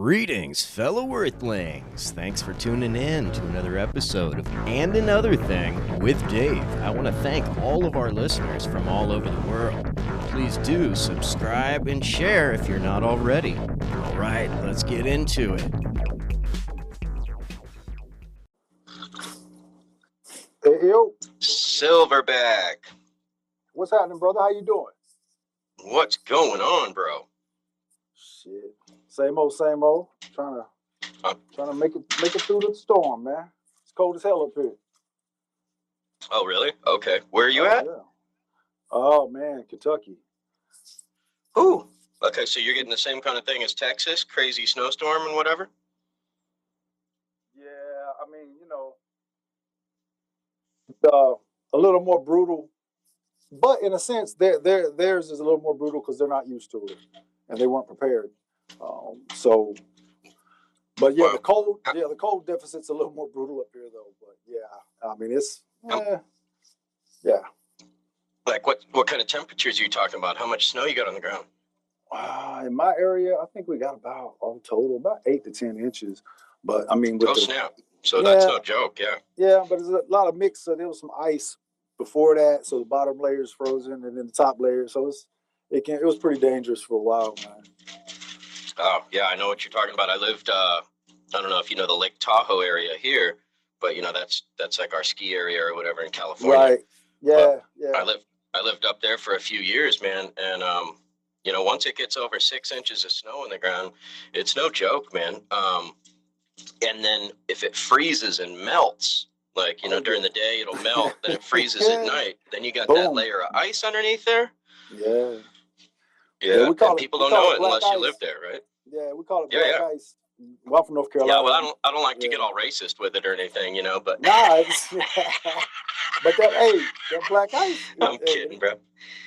Greetings, fellow Earthlings. Thanks for tuning in to another episode of And Another Thing with Dave. I want to thank all of our listeners from all over the world. Please do subscribe and share if you're not already. All right, let's get into it. Hey, yo, Silverback. what's happening, brother? How you doing? What's going on, bro? Shit, same old, same old. Trying to make it through the storm, man. It's cold as hell up here. Oh, really? Okay. Where are you at? Yeah. Oh man, Kentucky. Ooh. Okay, so you're getting the same kind of thing as Texas, crazy snowstorm and whatever? Yeah, I mean, a little more brutal, but in a sense, theirs is a little more brutal because they're not used to it and they weren't prepared. But yeah, Wow. the cold deficit's a little more brutal up here, though. But yeah, I mean, it's yeah. Like what kind of temperatures are you talking about? How much snow you got on the ground? In my area, I think we got about all total about 8 to 10 inches. But I mean, snap! So that's no joke, yeah. Yeah, but there's a lot of mix. So there was some ice before that, so the bottom layer is frozen, and then the top layer. So it was pretty dangerous for a while, man. Oh yeah, I know what you're talking about. I lived I don't know if you know the Lake Tahoe area here, but that's like our ski area or whatever in California. Right. Yeah, but yeah. I lived up there for a few years, man, and once it gets over 6 inches of snow on the ground, it's no joke, man. And then if it freezes and melts, like, during the day it'll melt, then it freezes at night. Then you got that layer of ice underneath there. Yeah. Yeah, people don't know it unless you live there, right? Yeah, we call it black ice. Well, I'm from North Carolina. Yeah, well, I don't like to get all racist with it or anything, but nah, but that black ice. I'm kidding, bro.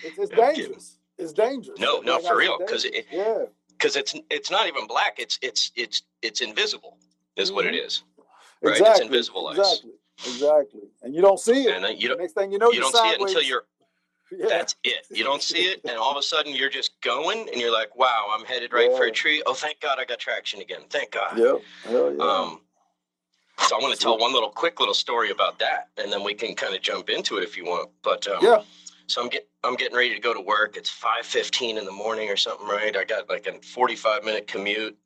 It's dangerous. It's dangerous. No, for real, because it's not even black. It's invisible, is what it is. Right? Exactly. It's invisible ice. Exactly. And you don't see it. And then next thing you know, you don't see it until you're. Yeah. That's it. You don't see it, and all of a sudden you're just going, and you're like, "Wow, I'm headed right for a tree. Oh, thank God, I got traction again. Thank God." Yep. Hell yeah. So I want to tell one quick little story about that, and then we can kind of jump into it if you want. But So I'm getting ready to go to work. It's 5:15 in the morning or something, right? I got like a 45-minute commute,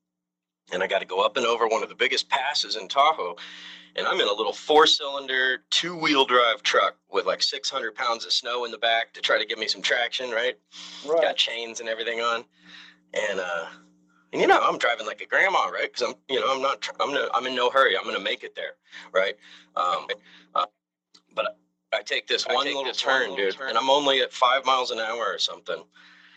and I got to go up and over one of the biggest passes in Tahoe. And I'm in a little 4-cylinder, 2-wheel drive truck with like 600 pounds of snow in the back to try to give me some traction, right? Got chains and everything on. And I'm driving like a grandma, right? Because I'm in no hurry. I'm going to make it there, right? But I take this one little turn, dude, and I'm only at 5 miles an hour or something.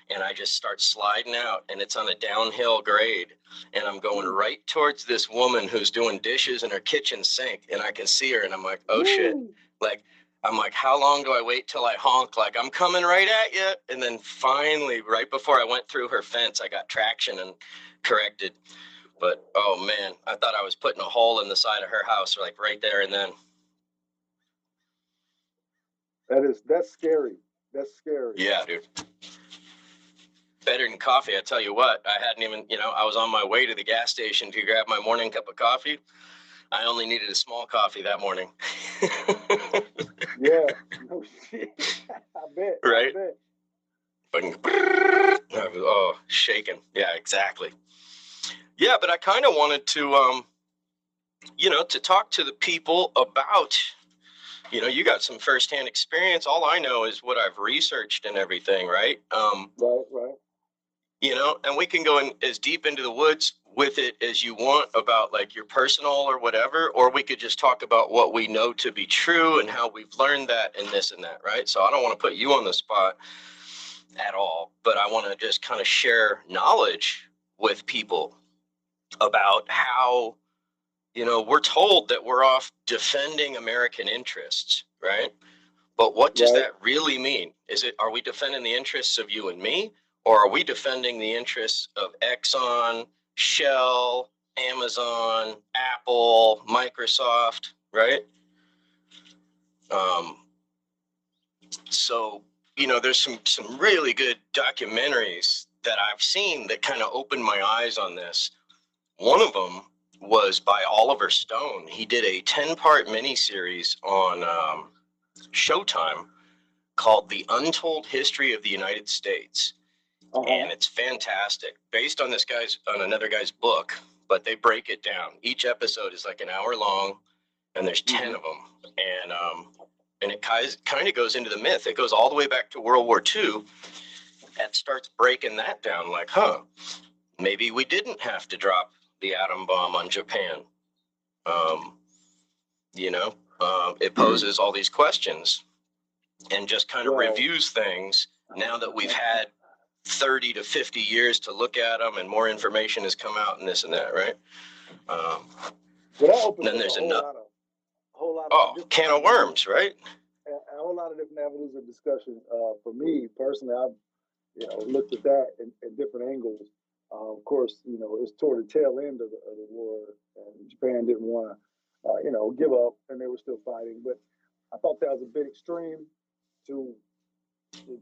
And I just start sliding out, and it's on a downhill grade. And I'm going right towards this woman who's doing dishes in her kitchen sink. And I can see her, and I'm like, oh, shit. Like, I'm like, how long do I wait till I honk? Like, I'm coming right at you. And then finally, right before I went through her fence, I got traction and corrected. But, oh, man, I thought I was putting a hole in the side of her house, like right there and then. That's scary. That's scary. Yeah, dude. Better than coffee, I tell you what. I hadn't even, I was on my way to the gas station to grab my morning cup of coffee. I only needed a small coffee that morning. Yeah. No shit. I bet. Right? I bet. Shaking. Yeah, exactly. Yeah, but I kind of wanted to, to talk to the people about, you got some firsthand experience. All I know is what I've researched and everything, right? Right. And we can go in as deep into the woods with it as you want about like your personal or whatever, or we could just talk about what we know to be true and how we've learned that and this and that, right? So I don't want to put you on the spot at all, but I want to just kind of share knowledge with people about how, we're told that we're off defending American interests, right? But what does that really mean? Are we defending the interests of you and me? Or are we defending the interests of Exxon, Shell, Amazon, Apple, Microsoft, right? So, there's some really good documentaries that I've seen that kind of opened my eyes on this. one of them was by Oliver Stone. He did a 10-part miniseries on Showtime called The Untold History of the United States. And it's fantastic, based on another guy's book, but they break it down. Each episode is like an hour long, and there's 10 of them. And it kind of goes into the myth. It goes all the way back to World War II and starts breaking that down, like, maybe we didn't have to drop the atom bomb on Japan. It poses all these questions and just kind of reviews things now that we've had 30 to 50 years to look at them, and more information has come out and this and that, right? Then there's a whole lot of can of worms, right? A whole lot of different avenues of discussion. For me personally, I've looked at that in different angles. Of course, it was toward the tail end of the war, and Japan didn't want to, give up, and they were still fighting. But I thought that was a bit extreme to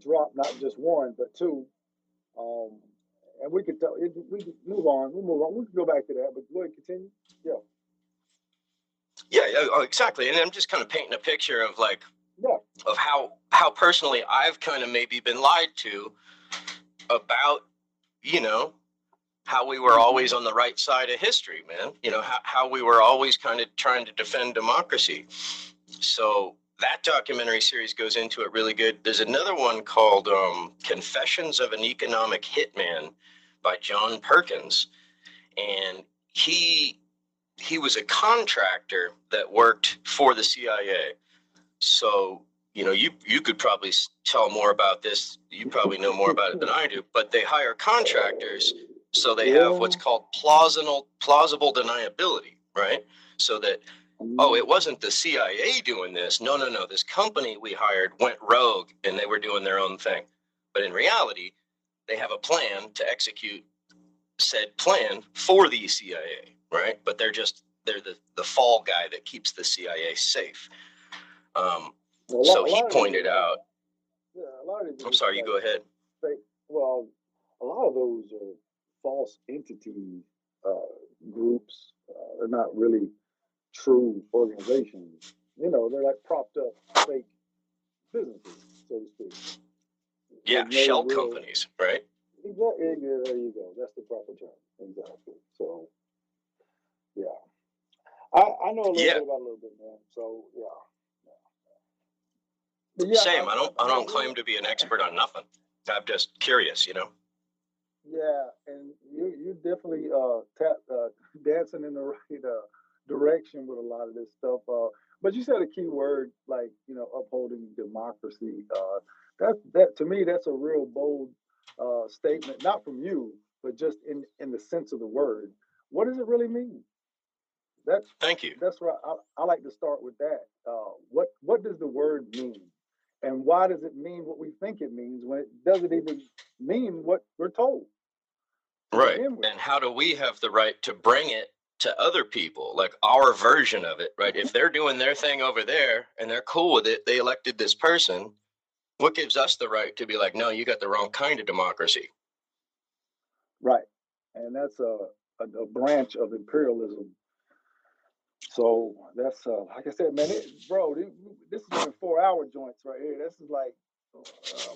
drop not just one but two. And we could move on. We'll move on. We can go back to that, but go ahead, continue. Yeah, exactly. And I'm just kind of painting a picture of of how personally I've kind of maybe been lied to about, how we were always on the right side of history, man. How we were always kind of trying to defend democracy. So that documentary series goes into it really good. There's another one called Confessions of an Economic Hitman by John Perkins. And he was a contractor that worked for the CIA. So, you could probably tell more about this. You probably know more about it than I do, but they hire contractors. So they have what's called plausible deniability, right? So that, it wasn't the CIA doing this. No. This company we hired went rogue and they were doing their own thing. But in reality, they have a plan to execute said plan for the CIA, right? But they're the fall guy that keeps the CIA safe. So he pointed out. Yeah, a lot of I'm sorry, you go ahead. Well, a lot of those are false entity groups. They're not really true organizations. They're like propped up fake businesses, so to speak. Yeah, shell companies, right? Exactly. Yeah, there you go. That's the proper term. Exactly. So, yeah. I know a little bit about a little bit, man. So, yeah. Same. I don't claim to be an expert on nothing. I'm just curious, Yeah, and you definitely dancing in the right direction with a lot of this stuff. But you said a key word like upholding democracy. That to me that's a real bold statement, not from you, but just in the sense of the word. What does it really mean? Thank you. That's right. I like to start with that. What does the word mean, and why does it mean what we think it means when it doesn't even mean what we're told? Right. And how do we have the right to bring it to other people, like our version of it, right? If they're doing their thing over there and they're cool with it, they elected this person. What gives us the right to be like, no, you got the wrong kind of democracy? Right. And that's a branch of imperialism. So that's like I said, man, this is only 4-hour joints right here. This is like,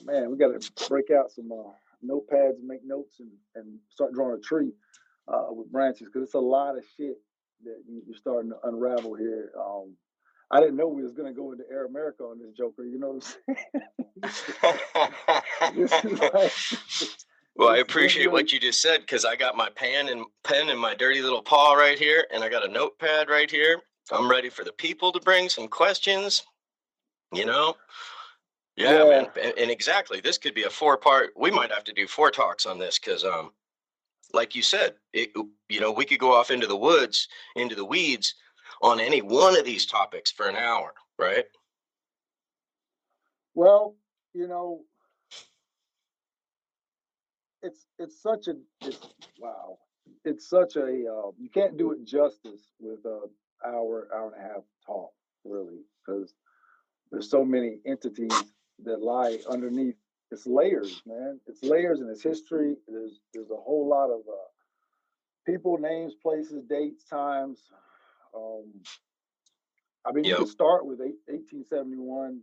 man, we got to break out some notepads and make notes and start drawing a tree with branches, because it's a lot of shit that you're starting to unravel here. I didn't know we was going to go into Air America on this joker. You know what I'm saying? Well, I appreciate what you just said, because I got my pen and my dirty little paw right here, and I got a notepad right here. I'm ready for the people to bring some questions. Yeah. Man. And exactly, this could be a 4-part. We might have to do 4 talks on this, because like you said, we could go off into the woods, into the weeds on any one of these topics for an hour, right? Well, it's such a you can't do it justice with an hour and a half talk, really, because there's so many entities that lie underneath. It's layers, man. It's layers, and it's history. There's a whole lot of people, names, places, dates, times. Um, I mean, you Yep. can start with 1871.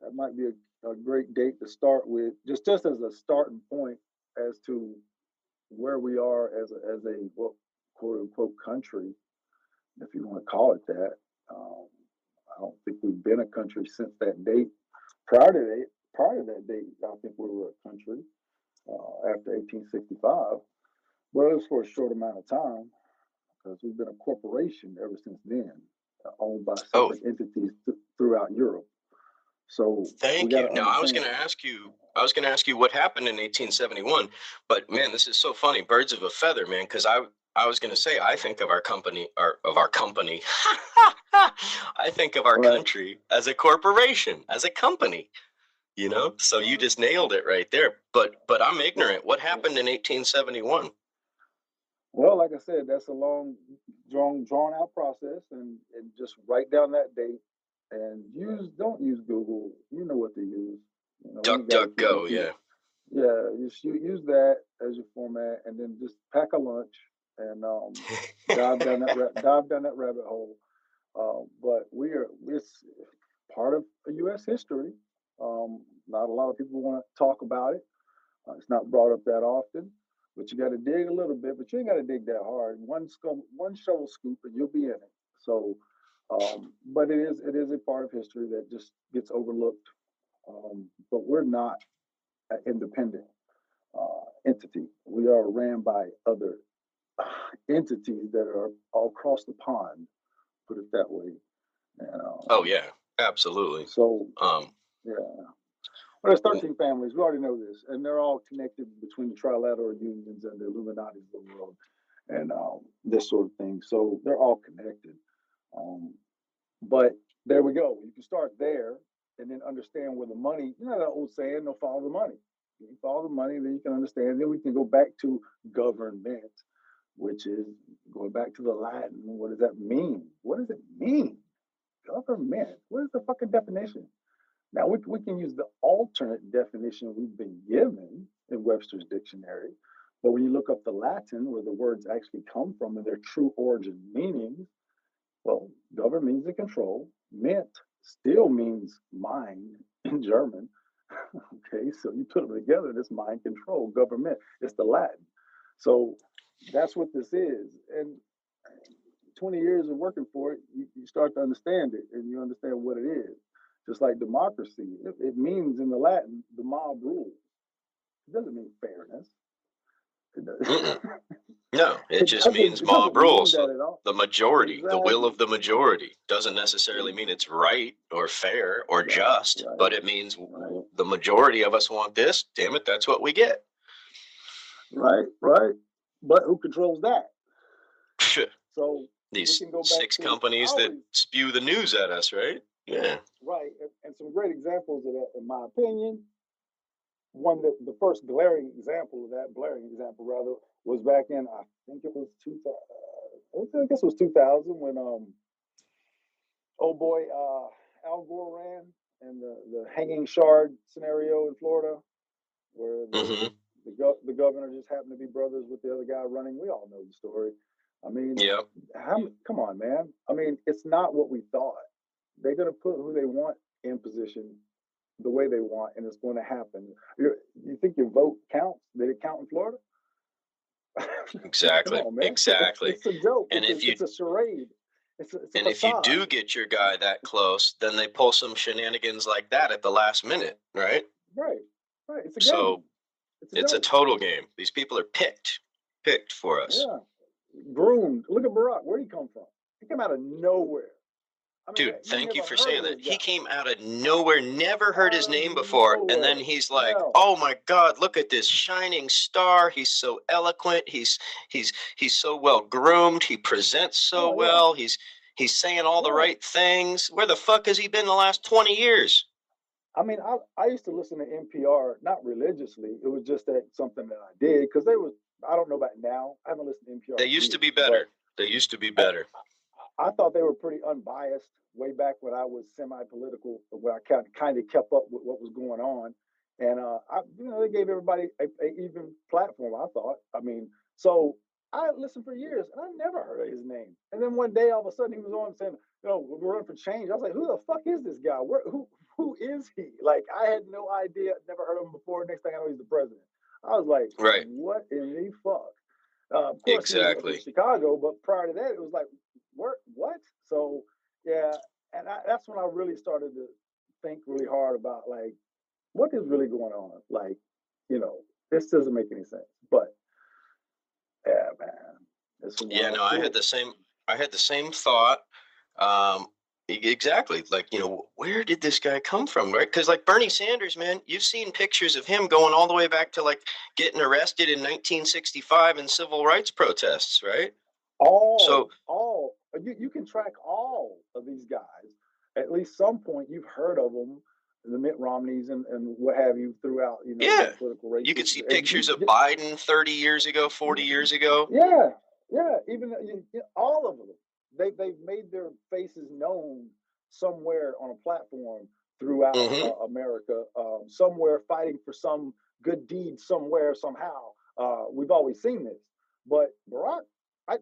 That might be a great date to start with, just as a starting point as to where we are as a well, quote unquote country, if you want to call it that. Um, I don't think we've been a country since that date. Prior to that date, I think we were a country after 1865, but it was for a short amount of time because we've been a corporation ever since then, owned by Oh, separate entities throughout Europe. So we thank got you. to Now, I was understand. going to ask you. I was going to ask you what happened in 1871, but man, this is so funny. Birds of a feather, man. Because I was going to say I think of our company or of our company. I think of our Right, country as a corporation, as a company. So you right. just nailed it right there. But I'm Well, ignorant. What yeah. happened in 1871? Well, like I said, that's a long, drawn out process, and just write down that date and don't use Google. You know what to use. You know, we Duck, ain't got to duck, keep go. repeating. Yeah. Yeah, use that as your format, and then just pack a lunch and dive down that rabbit hole. But it's part of U.S. history. Not a lot of people want to talk about it. It's not brought up that often, but you got to dig a little bit. But you ain't got to dig that hard. One shovel scoop, and you'll be in it. So, but it is a part of history that just gets overlooked. But we're not an independent entity. We are ran by other entities that are all across the pond. Put it that way. And Oh yeah, absolutely. so, Um, yeah. Well, there's 13 families. We already know this, and they're all connected between the trilateral unions and the Illuminati of the world, and this sort of thing. So they're all connected. Um, but there we go. You can start there, and then understand where the money. You know that old saying, "No, follow the money." You follow the money, then you can understand. Then we can go back to government, which is going back to the Latin. What does that mean? What does it mean? Government. What is the fucking definition? Now, we can use the alternate definition we've been given in Webster's dictionary, but when you look up the Latin, where the words actually come from and their true origin meanings, well, govern means to control. Mint still means mind in German. Okay, so you put them together, this mind control, government. It's the Latin. So that's what this is. And 20 years of working for it, you start to understand it and you understand what it is. Just like democracy, it means in the Latin, the mob rules. It doesn't mean fairness. It, does, no, it it just doesn't. means It doesn't mob mean rules. that at all. The majority, the will Exactly. of the majority, doesn't necessarily mean it's right or fair or Right. just, Right. but it means Right. the majority of us want this. Damn it, that's what we get. Right. Right. But who controls that? So we These can go back six to companies that ours. spew the news at us, right? Yeah. Right. And some great examples of that, in my opinion. One that the first glaring example of that, blaring example rather, was back in I think it was 2000. I guess it was 2000 when oh boy Al Gore ran and the hanging shard scenario in Florida where Mm-hmm. the governor just happened to be brothers with the other guy running. We all know the story. I mean, Yep. come on, man. I mean, it's not what we thought. They're gonna put who they want in position the way they want, and it's going to happen. You think your vote counts? Did it count in Florida? Come Exactly. on, man. Exactly. It's a joke. And if you It's a charade. It's a and if you facade. do get your guy that close, then they pull some shenanigans like that at the last minute, right? Right. Right. It's a So game. It's a it's a joke. total game. These people are picked for us. Yeah. Groomed. Look at Barack. Where'd he come from? He came out of nowhere. I mean, Dude, you thank you never for heard saying of that. this He guy. came out of nowhere, never heard Out his of name before, and then nowhere. he's like, Yeah. "Oh my God, look at this shining star. He's so eloquent. He's so well groomed. He presents so Oh yeah. well. He's saying all the Yeah. right things. Where the fuck has he been the last 20 years?" I mean, I used to listen to NPR, not religiously. It was just that something that I did because they was. I don't know about now. I haven't listened to NPR They in used to years, be but better. They used to be I, better. I thought they were pretty unbiased way back when I was semi-political, when I kind of kept up with what was going on, and they gave everybody a even platform. I thought. I mean, so I listened for years and I never heard of his name. And then one day, all of a sudden, he was on saying, we're running for change. I was like, who the fuck is this guy? Who is he? Like, I had no idea, never heard of him before. Next thing I know, he's the president. I was like, Right. what in the fuck? Of course, he was up in Exactly. Chicago, but prior to that, it was like, what? So, yeah, and that's when I really started to think really hard about, like, what is really going on? Like, this doesn't make any sense. But yeah, man, it's some Yeah, wild no, shit. I had the same thought. Exactly. Like, where did this guy come from? Right. Because, like, Bernie Sanders, man, you've seen pictures of him going all the way back to, like, getting arrested in 1965 in civil rights protests. Right. So, All you can track all of these guys. At least some point you've heard of them, the Mitt Romneys and what have you throughout, the yeah, political you races. could see And pictures of Biden 30 years ago, 40 years ago. yeah, yeah, even all of them. They've made their faces known somewhere on a platform throughout Hmm. America, somewhere fighting for some good deed somewhere somehow. We've always seen this, but Barack, I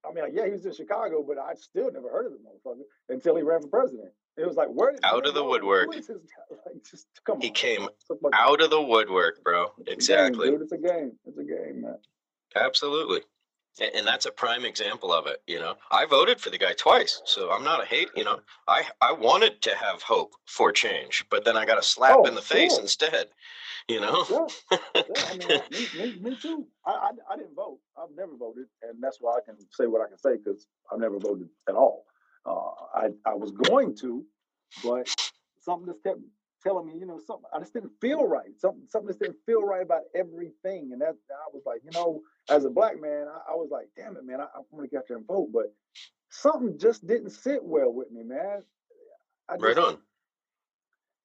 I mean, yeah, he was in Chicago, but I still never heard of the motherfucker until he ran for president. It was like, where did Out of the whoa, who woodwork. is this guy? Like, just come He on, man. came It's a fucking, out of the woodwork, bro. it's a game, Exactly. dude. It's a game. It's a game, man. Absolutely. And that's a prime example of it. I voted for the guy twice, so I'm not a hate. I wanted to have hope for change, but then I got a slap in Oh, the face sure. instead. You know. Yeah. Yeah, I mean, me too. I didn't vote. I've never voted, and that's why I can say what I can say because I've never voted at all. I was going to, but something just kept telling me, something. I just didn't feel right. Something just didn't feel right about everything, and that I was like, as a black man, I was like, damn it, man, I want to get out there and vote, but something just didn't sit well with me, man. I Right just, on.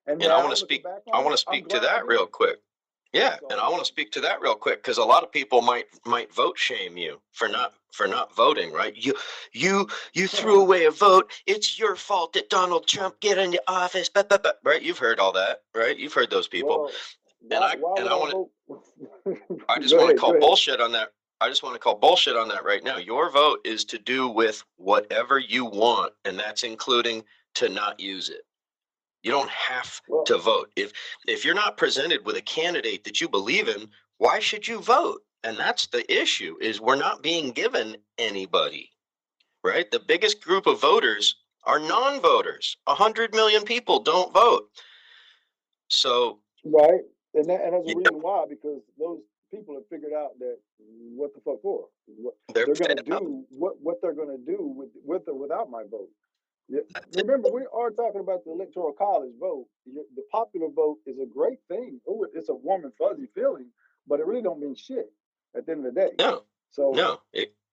and And now looking back I on want it, to I'm speak to glad I that real didn't. quick. Yeah, and So I want yeah, to speak to that real quick because a lot of people might vote shame you for not voting, right? You threw away a vote. It's your fault that Donald Trump get into office. Right? You've heard all that, right? You've heard those people. well, And why would I I want to vote? I just Go want to ahead, call go ahead. bullshit on that. I just want to call bullshit on that right now. Your vote is to do with whatever you want, and that's including to not use it. You don't have Well, to vote. If you're not presented with a candidate that you believe in, why should you vote? And that's the issue is we're not being given anybody, right? The biggest group of voters are non-voters. 100 million people don't vote. So, right, and there's a yep, reason why because those people have figured out that what the fuck for what they're they're gonna fed up. do what they're gonna do with or without my vote. Yeah. That's it. Remember, we are talking about the electoral college vote. The popular vote is a great thing. Oh, it's a warm and fuzzy feeling, but it really don't mean shit at the end of the day. No, So no.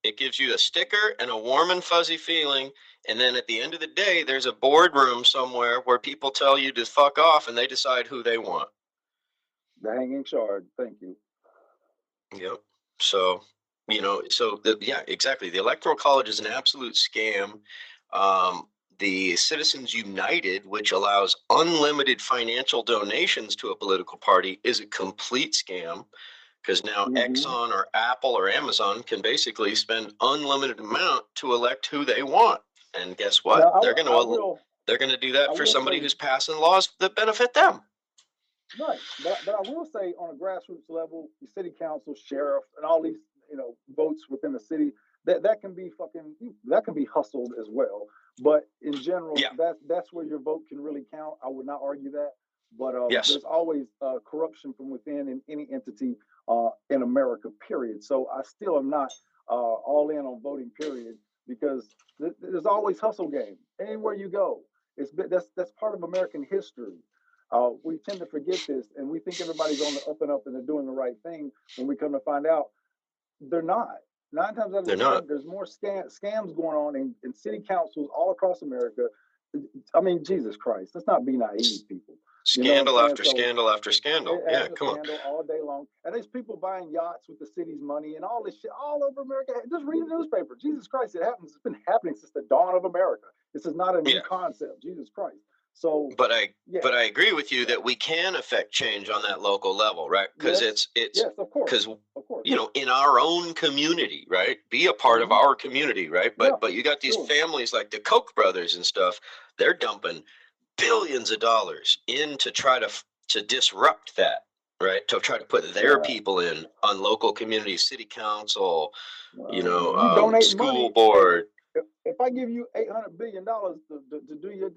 It gives you a sticker and a warm and fuzzy feeling. And then at the end of the day, there's a boardroom somewhere where people tell you to fuck off and they decide who they want. the hanging shard. Thank you. Yep. So, yeah, exactly. The Electoral College is an absolute scam. The Citizens United, which allows unlimited financial donations to a political party, is a complete scam because now Hmm. Exxon or Apple or Amazon can basically spend unlimited amount to elect who they want. And guess Now, what? They're going to do I that for will somebody say who's passing laws that benefit them. right, but I will say on a grassroots level, the city council, sheriff, and all these votes within the city that can be that can be hustled as well. But in general, Yeah. that's where your vote can really count. I would not argue that. But Yes. there's always corruption from within in any entity in America. Period. So I still am not all in on voting. Period, because there's always hustle game anywhere you go. That's part of American history. We tend to forget this, and we think everybody's on the up and up and they're doing the right thing. When we come to find out, they're not. 9 times out They're of 10, not. there's more scams going on in city councils all across America. I mean, Jesus Christ, let's not be naive, people. You know what I'm Scandal saying? after So scandal after scandal. Yeah, after come on. scandal all day long, and there's people buying yachts with the city's money and all this shit all over America. Just read the newspaper. Jesus Christ, it happens. It's been happening since the dawn of America. This is not a new Yeah. concept. Jesus Christ. So But I yeah, but I agree with you that we can affect change on that local level, right? Because yes, it's yes, of course, because of course. in our own community, right? Be a part of Hmm. our community, right? Yeah, But you got these sure. families like the Koch brothers and stuff. They're dumping billions of dollars in to try to disrupt that, right? To try to put their Right. people in on local communities, city council, You donate school money. Hey, board. if I give you $800 billion to do your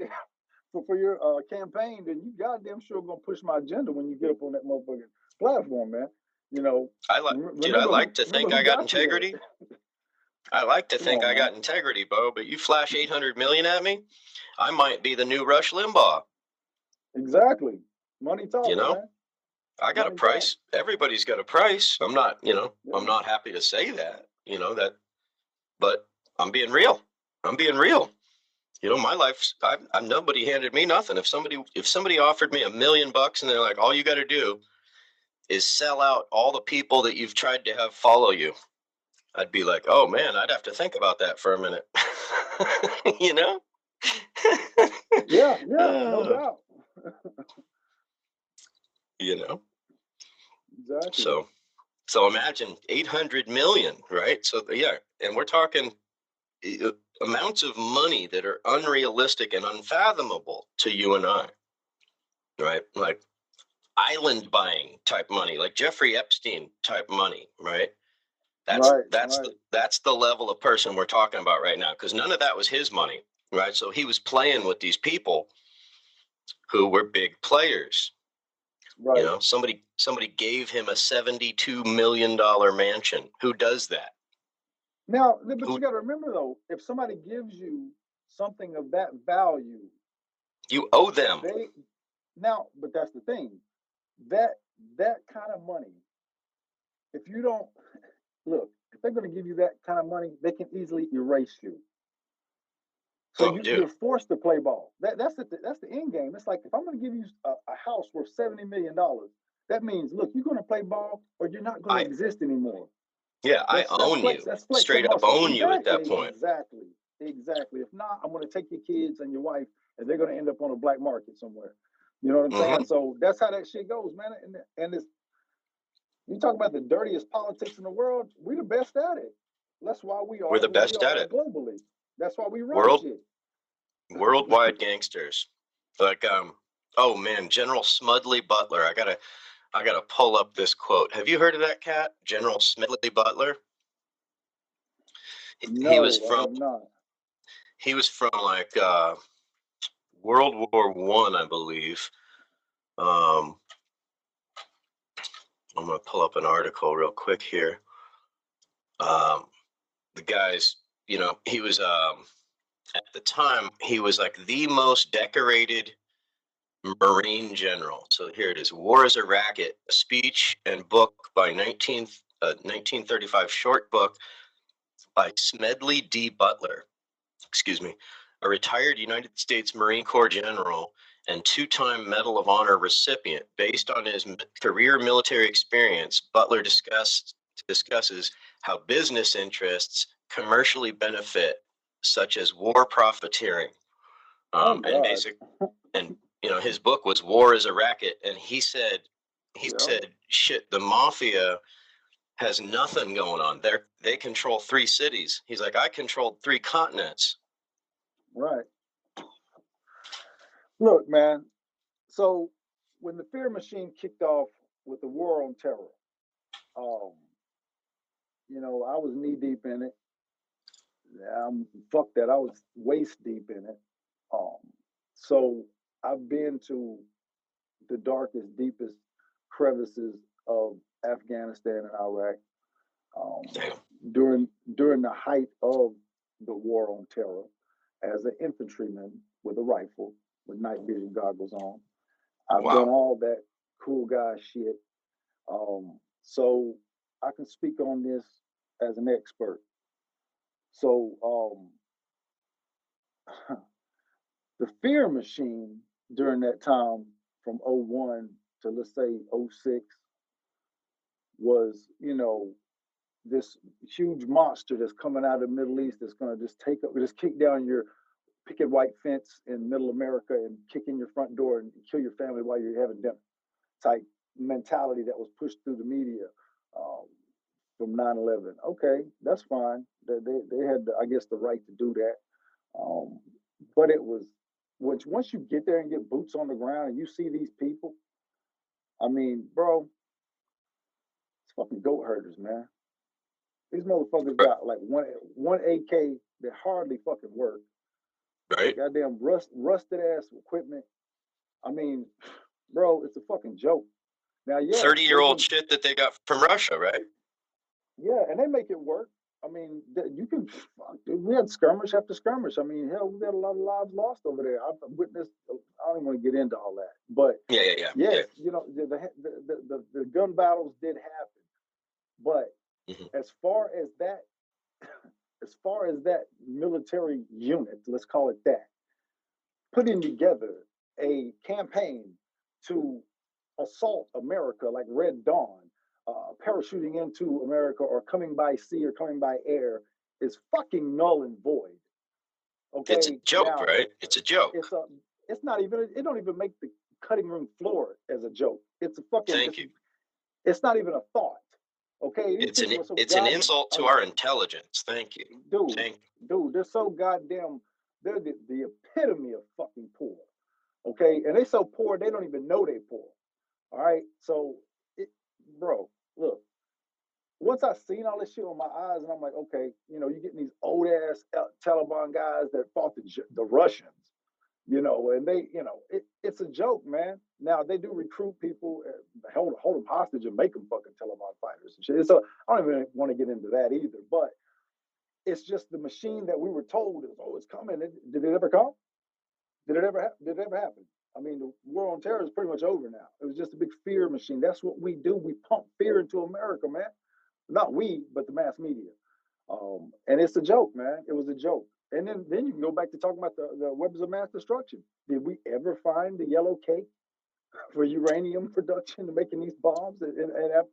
for your campaign, then you goddamn sure gonna push my agenda when you get up on that motherfucking platform, man. You know, Dude, I like to remember think who I got got you there. integrity. I like to Come think on, I man. got integrity, Bo, but you flash 800 million at me, I might be the new Rush Limbaugh. Exactly. Money You talks, know, man. I got a Money talks. price. Everybody's got a price. I'm Yeah. not happy to say that, but I'm being real. I'm being real. My life's, nobody handed me nothing. If somebody offered me $1 million and they're like, all you got to do is sell out all the people that you've tried to have follow you, I'd be like, oh man, I'd have to think about that for a minute. you know? Yeah, yeah, no Uh, doubt. you know? Exactly. So imagine 800 million, right? So yeah, and we're talking amounts of money that are unrealistic and unfathomable to you and I, right? Like island buying type money, like Jeffrey Epstein type money, right? That's Right, that's right. the that's the level of person we're talking about right now, because none of that was his money, right? So he was playing with these people who were big players. Right. Somebody gave him a $72 million mansion. Who does that? Now, but you Who got to remember though, if somebody gives you something of that value, you owe them? they but that's the thing. That that kind of money, if you don't look, if they're going to give you that kind of money, they can easily erase you. So Oh, dude, you're forced to play ball. That's the end game. It's like if I'm going to give you a house worth $70 million, that means look, you're going to play ball or you're not going to I exist anymore. I own you. That's flex of Straight up muscle. own you at that Exactly, point. exactly, exactly. If not, I'm going to take your kids and your wife, and they're going to end up on a black market somewhere. You know what I'm saying? Hmm. So that's how that shit goes, man. And it's you talk about the dirtiest politics in the world. We the best at it. That's why we We're are the where we best at are it. globally. That's why we run World shit. worldwide gangsters. Like oh man, General Smedley Butler. I gotta pull up this quote. Have you heard of that cat, General Smedley Butler? He was No, I from have not. like World War I, I believe. Um, I'm gonna pull up an article real quick here. Um, the guy's, he was at the time he was like the most decorated Marine general. So here it is: War is a Racket, a speech and book by 1935 short book by Smedley D. Butler. Excuse me, a retired United States Marine Corps general and two-time Medal of Honor recipient. Based on his career military experience, Butler discusses how business interests commercially benefit, such as war profiteering. Oh And God. basic, and his book was War is a Racket, and he Yeah. said, shit, the mafia has nothing going on. They control 3 cities. He's like, I controlled 3 continents. Right. Look, man. So when the fear machine kicked off with the war on terror, um, I was knee deep in it. Fuck that. I was waist deep in it. Um, so I've been to the darkest, deepest crevices of Afghanistan and Iraq um, Damn. during the height of the war on terror as an infantryman with a rifle with night vision goggles on. I've done Wow. all that cool guy shit. So I can speak on this as an expert. So the fear machine during that time from '01 to let's say '06 was, this huge monster that's coming out of the Middle East that's going to just take up, just kick down picket white fence in middle America and kick in your front door and kill your family while you're having dinner type mentality that was pushed through the media um, from 9/11. Okay, that's fine. They had, I guess, the right to do that. Um, but it was once you get there and get boots on the ground and you see these people, I mean, bro, it's fucking goat herders, man. These motherfuckers Right. got like one AK that hardly fucking work. Right. Goddamn rusted ass equipment. I mean, bro, it's a fucking joke. Now, yeah, 30-year-old shit that they got from Russia, right? yeah, and they make it work. I mean, you can. Fuck, dude, we had skirmish after skirmish. I mean, hell, we had a lot of lives lost over there. I've witnessed. I don't even want to get into all that, but Yeah. yes, you know, the gun battles did happen. But Mhm. as far as that, as far as that military unit, let's call it that, putting together a campaign to assault America like Red Dawn, parachuting into America or coming by sea or coming by air is fucking null and void. It's a Okay, joke, now right? It's a joke. it's not even, it don't even make the cutting room floor as a joke. It's a fucking Thank you. it's not even a thought. Okay, these people are so It's an insult to our intelligence. Thank you. dude, Thank they're so goddamn, they're the epitome of fucking poor. Okay, and they so poor they don't even know they poor. All right, so bro, look, once I seen all this shit with my eyes, and I'm like, okay, you know, you're getting these old ass Taliban guys that fought the Russians, you know, and they, you know, it's a joke, man. Now they do recruit people, hold them hostage, and make them fucking Taliban fighters and shit. So I don't even want to get into that either, but it's just the machine that we were told is, oh, it's coming. Did it ever come? Did it ever happen? I mean, the war on terror is pretty much over now. It was just a big fear machine. That's what we do. We pump fear into America, man. Not we, but the mass media. And it's a joke, man. It was a joke. And then you can go back to talking about the weapons of mass destruction. Did we ever find the yellow cake for uranium production and making these bombs in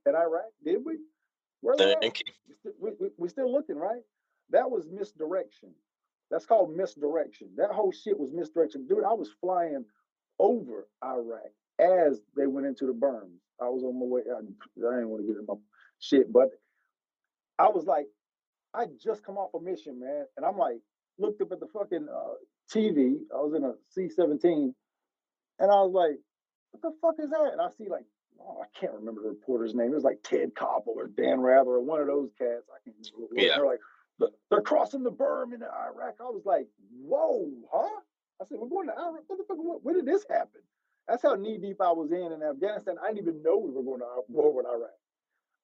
Iraq? Did we? Where they at? you. We still looking, right? That was misdirection. That's called misdirection. That whole shit was misdirection. Dude, I was flying over Iraq as they went into the berms. I was on my way. I didn't want to get in my shit, but I was like, I just come off a mission, man. And I'm like, looked up at the fucking TV. I was in a C-17. And I was like, what the fuck is that? And I see like, oh, I can't remember the reporter's name. It was like Ted Koppel or Dan Rather or one of those cats. I can't remember. Yeah. They're like, they're crossing the berm into Iraq. I was like, whoa, huh? I said, we're going to Iraq. What the fuck? When did this happen? That's how knee deep I was in Afghanistan. I didn't even know we were going to war with Iraq.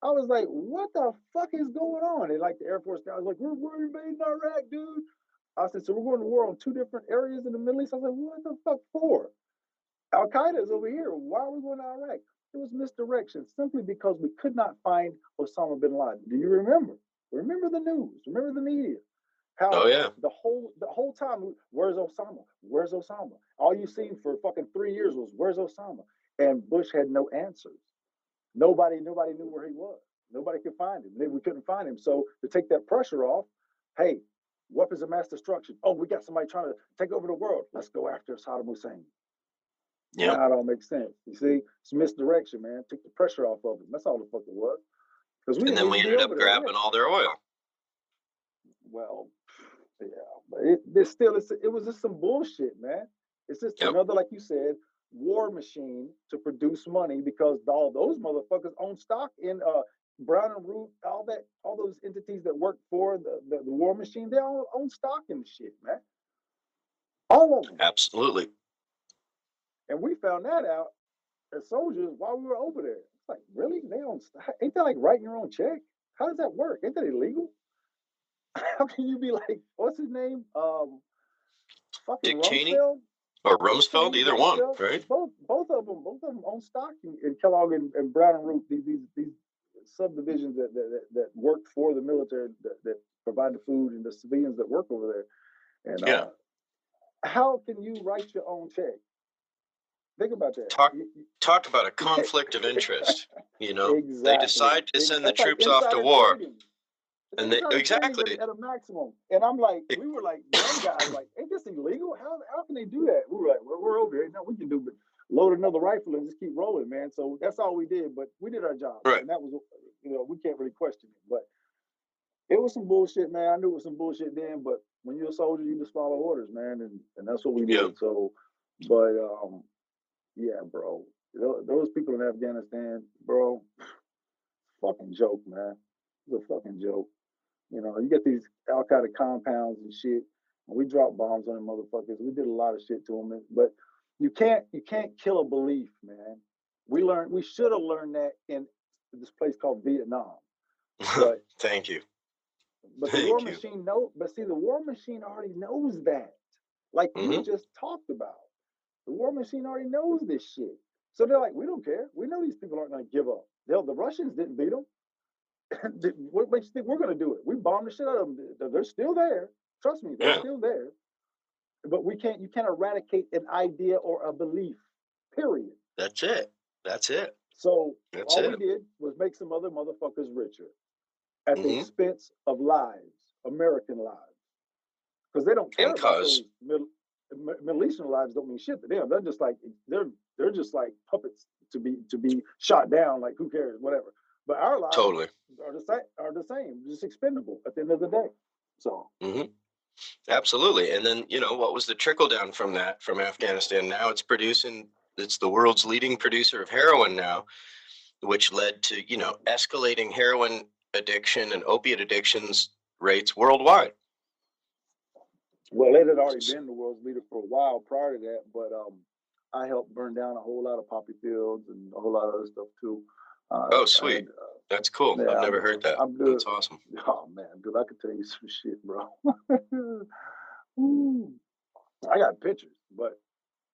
I was like, what the fuck is going on? And like the Air Force guy was like, we're invading Iraq, dude. I said, so we're going to war on two different areas in the Middle East? I was like, what the fuck for? Al Qaeda is over here. Why are we going to Iraq? It was misdirection simply because we could not find Osama bin Laden. Do you remember? Remember the news. Remember the media. How Oh yeah. the whole time, where's Osama? Where's Osama? All you seen for fucking 3 years was where's Osama? And Bush had no answers. Nobody knew where he was. Nobody could find him. We couldn't find him. So to take that pressure off, hey, weapons of mass destruction. Oh, we got somebody trying to take over the world. Let's go after Saddam Hussein. Yeah. Now it all makes sense. You see, it's misdirection, man. Took the pressure off of him. That's all the fuck it was. And then we ended up grabbing all their oil. Well, yeah, but it was just some bullshit, man. It's just another, like you said, war machine to produce money because all those motherfuckers own stock in Brown and Root, all those entities that work for the war machine, they all own stock in the shit, man. All of them. Absolutely. And we found that out as soldiers while we were over there. It's like, really? They own stock? Ain't that like writing your own check? How does that work? Ain't that illegal? How can you be like, what's his name? Fucking Dick Cheney Rumsfeld? or Rumsfeld, either one, right? Both of them own stock in Kellogg and Brown and Root. These subdivisions that work for the military that provide the food and the civilians that work over there. And how can you write your own check? Think about that. Talk about a conflict of interest. You know, exactly. They decide to send the troops like off to war. Trading. They And were they trying to change exactly. at a maximum. And I'm like, we were like young guys, like, ain't this illegal? How can they do that? We were like, well, we're over here. No, we can do but load another rifle and just keep rolling, man. So that's all we did. But we did our job. Right. And that was, we can't really question it. But it was some bullshit, man. I knew it was some bullshit then, but when you're a soldier, you just follow orders, man. And that's what we did. Yeah. So, but yeah, bro. Those people in Afghanistan, bro, fucking joke, man. It's a fucking joke. You get these Al Qaeda compounds and shit, and we drop bombs on them motherfuckers. We did a lot of shit to them, but you can't kill a belief, man. We should have learned that in this place called Vietnam. But Thank you. but the war machine the war machine already knows that. Like you just talked about. The war machine already knows this shit. So they're like, we don't care. We know these people aren't going to give up. The Russians didn't beat them. What makes you think we're going to do it? We bombed the shit out of them. They're still there. Trust me, they're still there. But you can't eradicate an idea or a belief. Period. That's it. So all we did was make some other motherfuckers richer at the expense of lives, American lives, because they don't care about those Middle Eastern lives. Don't mean shit to them. They're just like puppets to be shot down. Like who cares? Whatever. But our lives are the same, just expendable at the end of the day. So. Absolutely. And then, what was the trickle down from Afghanistan? Now it's the world's leading producer of heroin now, which led to, escalating heroin addiction and opiate addictions rates worldwide. Well, it had already been the world's leader for a while prior to that, but I helped burn down a whole lot of poppy fields and a whole lot of other stuff too. Sweet. That's cool. Yeah, I've never heard that. That's awesome. Oh man, dude, I could tell you some shit, bro. I got pictures, but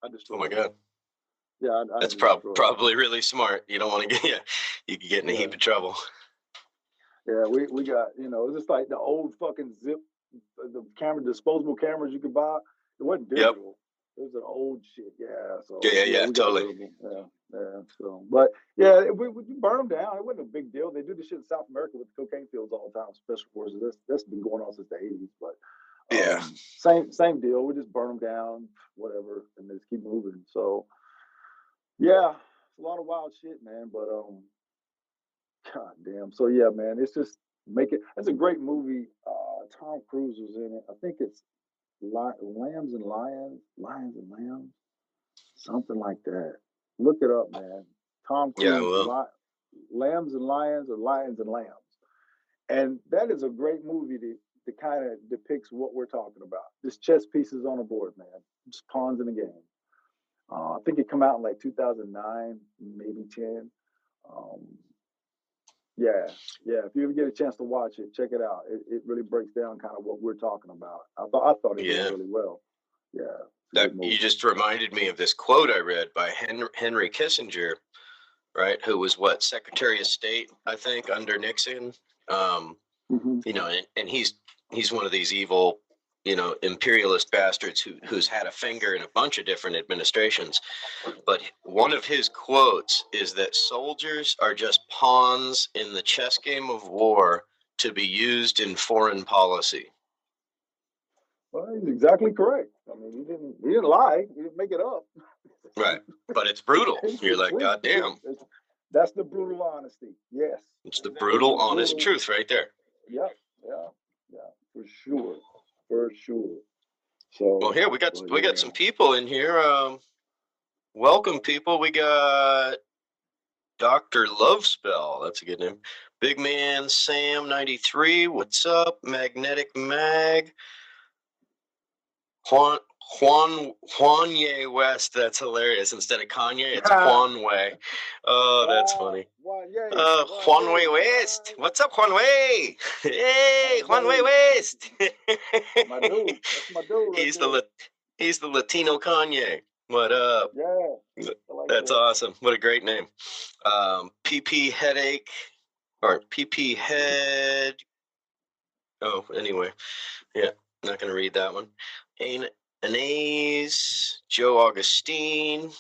I just. Oh my god. Yeah, that's probably really smart. You don't want to get you could get in a heap of trouble. Yeah, we got it's just like the old fucking the disposable cameras you could buy. It wasn't digital. Yep. It was an old shit. Yeah. So yeah, totally. Yeah. So, but yeah, we burn them down. It wasn't a big deal. They do this shit in South America with the cocaine fields all the time, special forces. That's been going on since the 80s. But same deal. We just burn them down, whatever, and they just keep moving. So yeah, it's a lot of wild shit, man. But god damn. So yeah, man, it's just it's a great movie. Tom Cruise was in it. I think it's Lambs and Lions, something like that. Look it up, man. Tom Cruise, Lambs and Lions, or Lions and Lambs. And that is a great movie that kind of depicts what we're talking about. Just chess pieces on a board, man. Just pawns in a game. I think it came out in like 2009, maybe 10. Yeah. If you ever get a chance to watch it, check it out. It really breaks down kind of what we're talking about. I thought it did really well. Yeah. You just reminded me of this quote I read by Henry Kissinger, right? Who was Secretary of State, I think, under Nixon. And he's one of these evil, imperialist bastards who's had a finger in a bunch of different administrations. But one of his quotes is that soldiers are just pawns in the chess game of war to be used in foreign policy. Well, he's exactly correct. I mean, he didn't lie. He didn't make it up. Right. But it's brutal. You're like, God damn. That's the brutal honesty. Yes. It's the brutal, honest truth right there. Yeah. For sure. So. Well, here we got some people in here. Welcome, people. We got Dr. Lovespell. That's a good name. Big Man Sam 93. What's up? Magnetic Mag. Juanye West. That's hilarious. Instead of Kanye, it's Juanway. Oh, that's funny. Juanway West. What's up, Juanway? Hey, Juanway West. My dude. That's my dude. He's the Latino Kanye. What up? Yeah. That's awesome. What a great name. PP Headache or PP Head. Oh, anyway. Yeah, not going to read that one. Anais, Joe Augustine,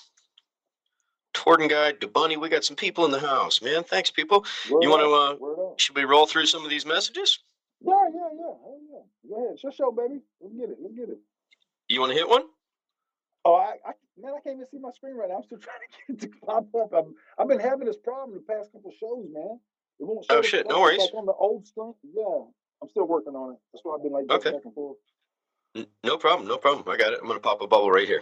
Torden Guide, DeBunny. We got some people in the house, man. Thanks, people. Should we roll through some of these messages? Yeah, yeah, yeah. Oh yeah. Go ahead. It's your show, baby. Let's get it. Let's get it. You want to hit one? Oh, man, I can't even see my screen right now. I'm still trying to get it to pop up. I've been having this problem the past couple shows, man. It won't show Oh the shit, no like it's worries. like on the old screen. Yeah, I'm still working on it. That's why I've been like jumping Okay, back and forth. no problem, no problem. I got it. I'm gonna pop a bubble right here.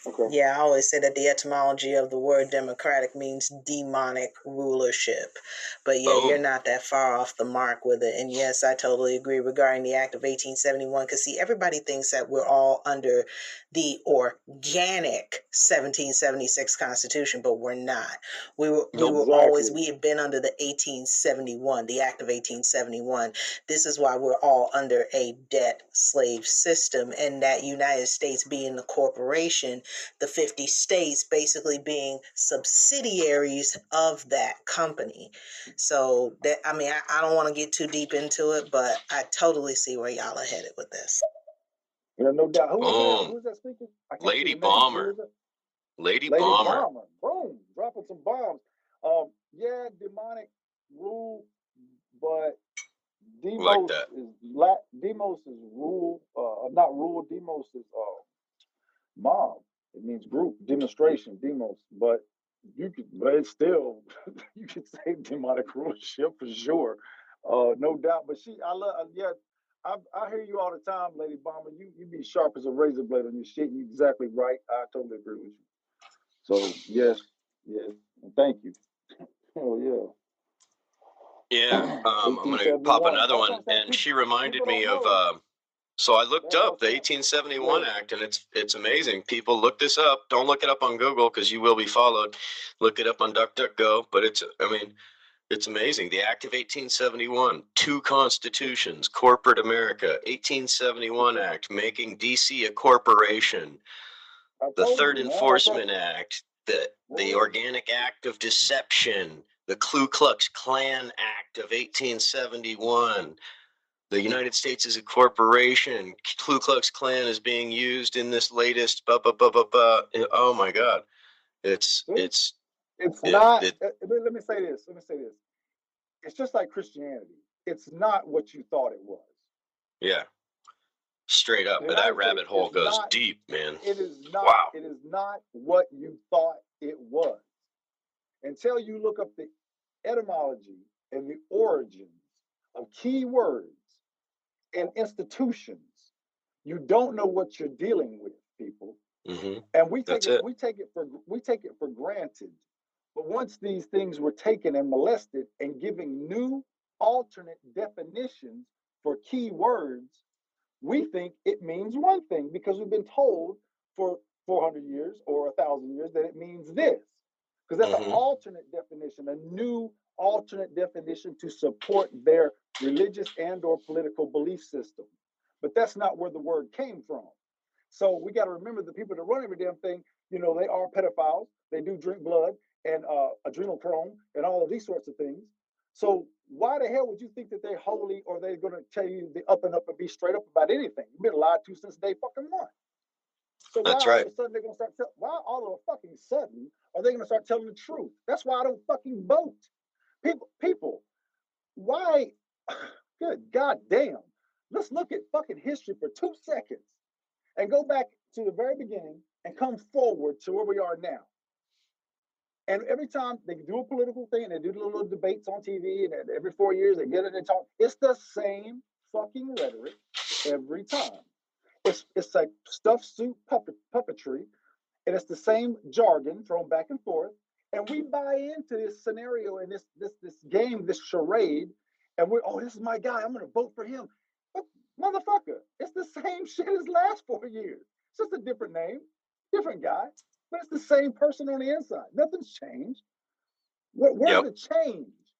Okay. Yeah, I always say that the etymology of the word democratic means demonic rulership. But yeah, you're Boom. not that far off the mark with it. And yes, I totally agree regarding the Act of 1871. Because see, everybody thinks that we're all under the organic 1776 Constitution, but we're not. Nope. We have been under the 1871, the Act of 1871. This is why we're all under a debt slave system, and that United States being the corporation, the 50 states basically being subsidiaries of that company. So that, I mean, I don't want to get too deep into it, but I totally see where y'all are headed with this. Yeah, no doubt. Who was that? Who Boom. was that speaking? I can't see Lady the name. Who Bomber. was that? Lady Lady Bomber. Bomber. Boom, dropping some bombs. Yeah, demonic rule, but Like demos that. demos is rule. Not rule. Demos is mob. It means group demonstration. Demos, but but it's still you could say demonic rulership for sure, no doubt. But I love, yeah. I hear you all the time, Lady Bomber. You be sharp as a razor blade on your shit. You exactly right. I totally agree with you. So yes, yes, and thank you. Hell Yeah. yeah. I'm gonna pop 1871. another That's what one, I'm saying. and she reminded People me don't of. know. So I looked That's what up I'm the saying. 1871 Yeah. Act, and it's amazing. People look this up. Don't look it up on Google because you will be followed. Look it up on DuckDuckGo. But it's amazing. The Act of 1871, two constitutions, corporate America. 1871 Act, making DC a corporation. I The told Third you, man. That's right. Enforcement Act, the Word. Organic Act of Deception, the Ku Klux Klan Act of 1871. The United States is a corporation. Ku Klux Klan is being used in this latest. Oh my God! It's See? it's It's it, not. it Let me say this. Let me say this. It's just like Christianity. It's not what you thought it was. yeah, straight up. The But that United States rabbit hole is goes not. deep, man. It is not. Wow. It is not what you thought it was. Until you look up the etymology and the origins of key words and institutions, you don't know what you're dealing with, people. Mm-hmm. And we take That's it. it. We take it for granted. But once these things were taken and molested and giving new alternate definitions for key words, we think it means one thing because we've been told for 400 years or 1,000 years that it means this. Because that's an Mm-hmm. alternate definition, a new alternate definition to support their religious and or political belief system. But that's not where the word came from. So we got to remember the people that run every damn thing, they are pedophiles. They do drink blood and adrenochrome and all of these sorts of things. So why the hell would you think that they're holy or they're going to tell you the up and up and be straight up about anything? You've been lied to since day fucking one. So why That's all of right. a sudden they're going to start? Why all of a fucking sudden are they going to start telling the truth? That's why I don't fucking vote. People, why? Good goddamn. Let's look at fucking history for 2 seconds and go back to the very beginning and come forward to where we are now. And every time they do a political thing and they do little debates on TV, and every 4 years they get it and talk, it's the same fucking rhetoric every time. It's like stuffed suit puppetry, and it's the same jargon thrown back and forth. And we buy into this scenario and this game, this charade, and this is my guy. I'm gonna vote for him. But motherfucker, it's the same shit as last 4 years. It's just a different name, different guy, but it's the same person on the inside. Nothing's changed. Where's Yep. the change?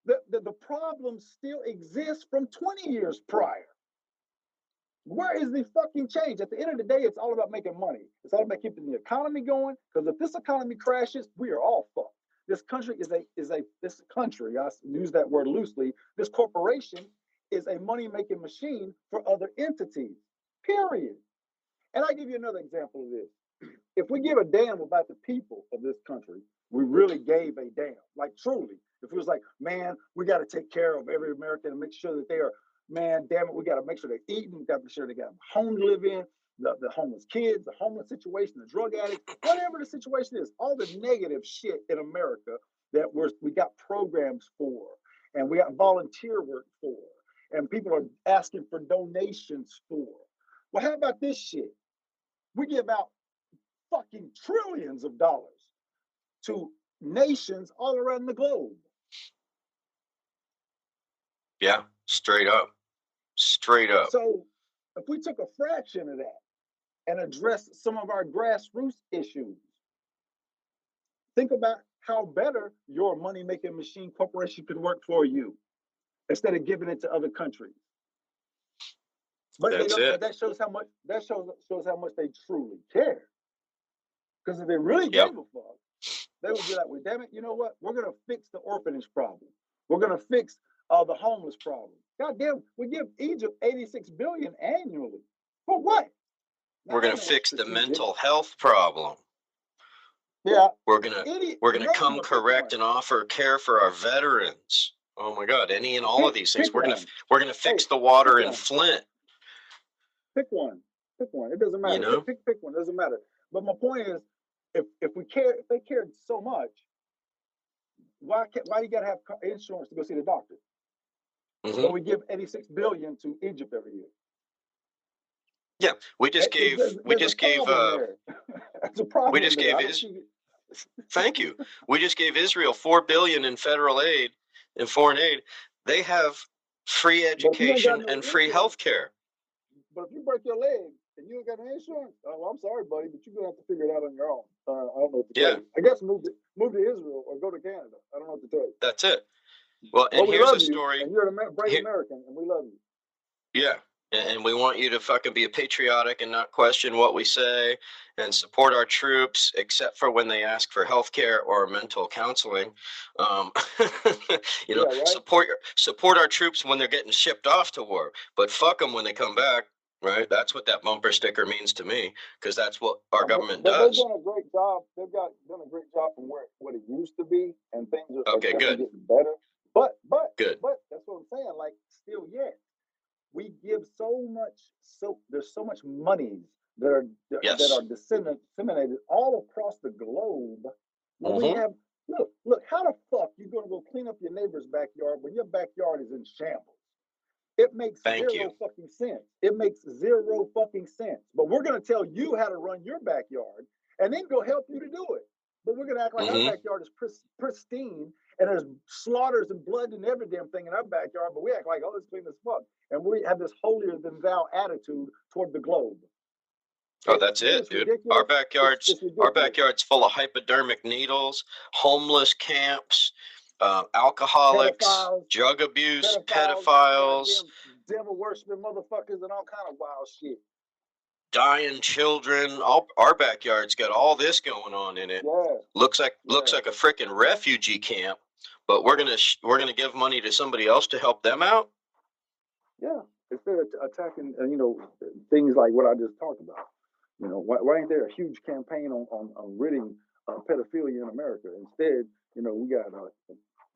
The problem still exists from 20 years prior. Where is the fucking change? At the end of the day, it's all about making money. It's all about keeping the economy going. Because if this economy crashes, we are all fucked. This country this country. I use that word loosely. This corporation is a money-making machine for other entities. Period. And I give you another example of this. If we give a damn about the people of this country, we really gave a damn. Like truly, If it was like, man, we got to take care of every American and make sure that they are, man, damn it, we got to make sure they're eating, we got to make sure they got a home to live in, the homeless kids, the homeless situation, the drug addicts, whatever the situation is, all the negative shit in America that we got programs for, and we got volunteer work for, and people are asking for donations for. Well, how about this shit? We give out fucking trillions of dollars to nations all around the globe. Yeah, straight up. Straight up. So if we took a fraction of that and addressed some of our grassroots issues, think about how better your money-making machine corporation could work for you instead of giving it to other countries. But that shows how much they truly care. Because if they really gave a fuck, they would be like, well, damn it, you know what? We're gonna fix the orphanage problem. We're gonna fix the homeless problem. God damn, we give Egypt $86 billion annually. For what? We're gonna fix the mental health problem. Yeah. We're gonna come correct and offer care for our veterans. Oh my God, any and all of these things. We're gonna fix the water in Flint. Pick one. Pick one. It doesn't matter. You know? Pick one. It doesn't matter. But my point is, if they cared so much, why you gotta have insurance to go see the doctor? Mm-hmm. But we give $86 billion to Egypt every year. Yeah, we just gave thank you. We just gave Israel $4 billion in federal aid and foreign aid. They have free education and free health care. But if you break your leg and you ain't got no insurance, well, I'm sorry, buddy, but you're gonna have to figure it out on your own. I don't know what to tell you. I guess move to Israel or go to Canada. I don't know what to tell you. That's it. Well, and here's a story. And you're a brave American, and we love you. Yeah. And we want you to fucking be patriotic and not question what we say and support our troops, except for when they ask for health care or mental counseling. Support our troops when they're getting shipped off to war, but fuck them when they come back. Right? That's what that bumper sticker means to me, because that's what our government does. They've done a great job. They've done a great job from what it used to be, and things are getting better. But good. But that's what I'm saying. Like, still yet, we give there's so much monies that are disseminated all across the globe. When we have look, how the fuck you gonna go clean up your neighbor's backyard when your backyard is in shambles? It makes zero fucking sense. It makes zero fucking sense. But we're gonna tell you how to run your backyard and then go help you to do it. But we're gonna act like our backyard is pristine and there's slaughters and blood and every damn thing in our backyard, but we act like, oh, it's clean as fuck. And we have this holier than thou attitude toward the globe. Oh, that's it, dude. Our backyard's full of hypodermic needles, homeless camps, alcoholics, drug abuse, pedophiles, devil worshiping motherfuckers, and all kind of wild shit. Dying children. Our backyard's got all this going on in it. Yeah. Looks like a freaking refugee camp, but we're gonna give money to somebody else to help them out. Yeah, instead of attacking, things like what I just talked about. Why ain't there a huge campaign on ridding pedophilia in America? Instead, we got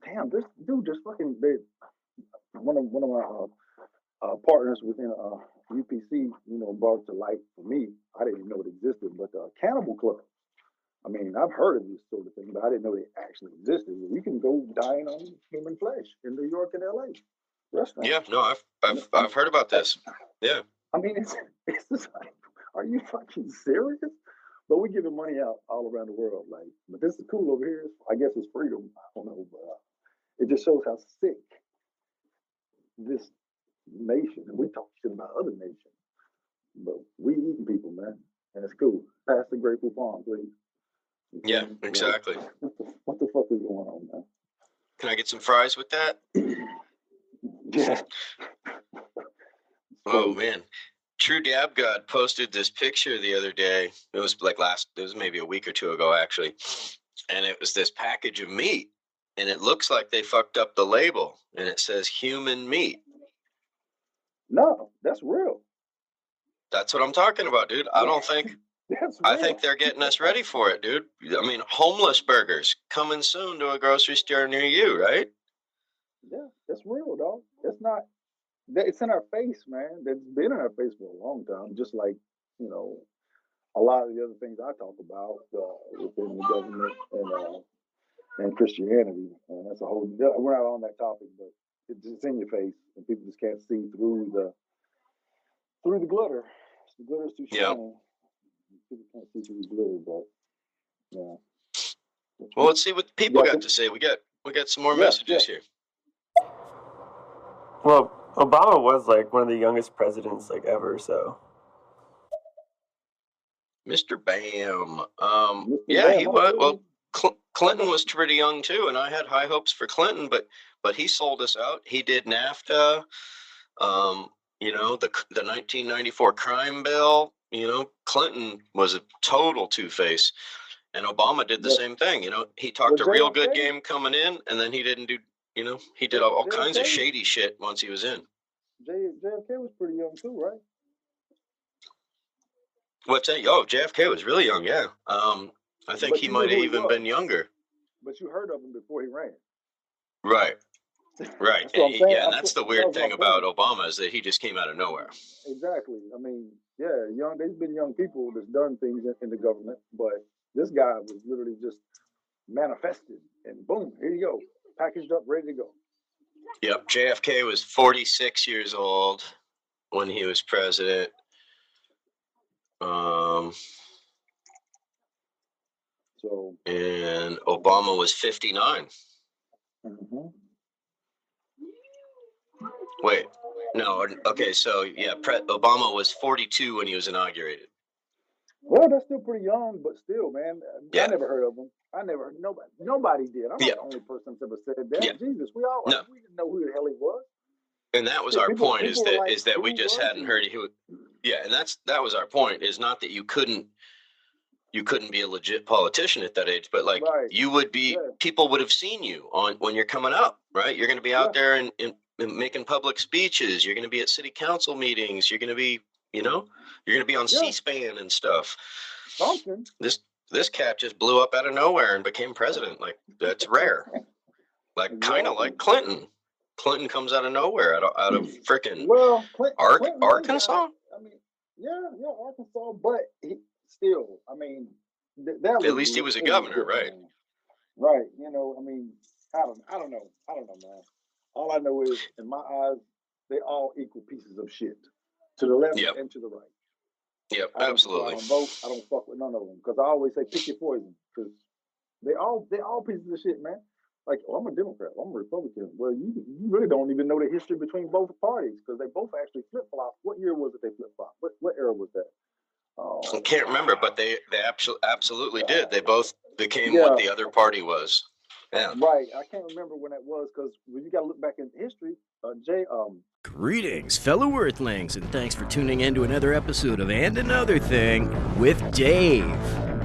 damn, this dude just fucking one of my partners within UPC, brought to light for me. I didn't even know it existed, but cannibal clubs. I mean, I've heard of this sort of thing, but I didn't know they actually existed. You can go dine on human flesh in New York and LA restaurants. Yeah, no, I've heard about this. Yeah. I mean, it's just like, are you fucking serious? But we're giving money out all around the world. Like, but this is cool over here. I guess it's freedom. I don't know, but it just shows how sick this nation, and we talk shit about other nations, but we eating people, man, and it's cool. Pass the grateful palm, please. Yeah, exactly. What the fuck is going on, man? Can I get some fries with that? Yeah. Oh man, True Dab God posted this picture the other day. It was maybe a week or two ago actually, and it was this package of meat, and it looks like they fucked up the label, and it says human meat. No, that's real. That's what I'm talking about, dude. I don't think That's I real. think they're getting us ready for it, dude. I mean, homeless burgers coming soon to a grocery store near you, right? Yeah, that's real, dog. It's not. It's in our face, man. That's been in our face for a long time. Just like you know, a lot of the other things I talk about within the government and Christianity, and that's a whole. We're not on that topic, but it's in your face, and people just can't see through the glitter. The glitter's too Yeah. shiny. People can't see through the glitter, but yeah. Well, let's see what people Yeah, got to say. We got some more Yeah, messages here. Well, Obama was like one of the youngest presidents like ever, so. Mr. Bam. Mr. Yeah, Bam, he was. Well, Clinton was pretty young too, and I had high hopes for Clinton, but he sold us out. He did NAFTA. You know, the 1994 crime bill. You know, Clinton was a total two-face, and Obama did the same thing. You know, he talked a real good game coming in, and then he didn't do. You know, he did all kinds of shady shit once he was in. JFK was pretty young too, right? What's that? Oh, JFK was really young. Yeah. I think he might have even been younger. But you heard of him before he ran. Right. Right. Yeah, and that's the weird thing about Obama is that he just came out of nowhere. Exactly. I mean, yeah, there's been young people that's done things in the government, but this guy was literally just manifested and boom, here you go, packaged up, ready to go. Yep. JFK was 46 years old when he was president. And Obama was 59. Mm-hmm. Wait, no, okay, so yeah, Obama was 42 when he was inaugurated. Well, that's still pretty young, but still, man, yeah. I never heard of him. Nobody did. I'm not the only person that's ever said that. Yeah. Jesus, we didn't know who the hell he was. And that was our point, is that we just hadn't heard who. Yeah, and that was our point, is not that you couldn't be a legit politician at that age, but like you would be, people would have seen you when you're coming up, right? You're going to be out there and making public speeches. You're going to be at city council meetings. You're going to be, you're going to be on C-SPAN and stuff. Something. This cat just blew up out of nowhere and became president. Like, that's rare. Like, kind of like Clinton. Clinton comes out of nowhere, out of freaking Arkansas. I mean, yeah, Arkansas, but still, I mean, that at least he was a governor, right? Right. I mean, I don't know, man. All I know is, in my eyes, they all equal pieces of shit, to the left and to the right. Yep, absolutely. I don't vote. I don't fuck with none of them, because I always say pick your poison, because they all pieces of shit, man. Like, I'm a Democrat, I'm a Republican. Well, you really don't even know the history between both parties, because they both actually flip-flopped. What year was it they flip-flopped? What era was that? I can't remember, but they absolutely did. They both became what the other party was. Yeah. Right. I can't remember when that was, because when you got to look back in history, Greetings, fellow Earthlings, and thanks for tuning in to another episode of And Another Thing with Dave.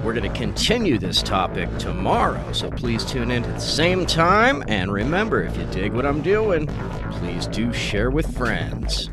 We're going to continue this topic tomorrow, so please tune in at the same time. And remember, if you dig what I'm doing, please do share with friends.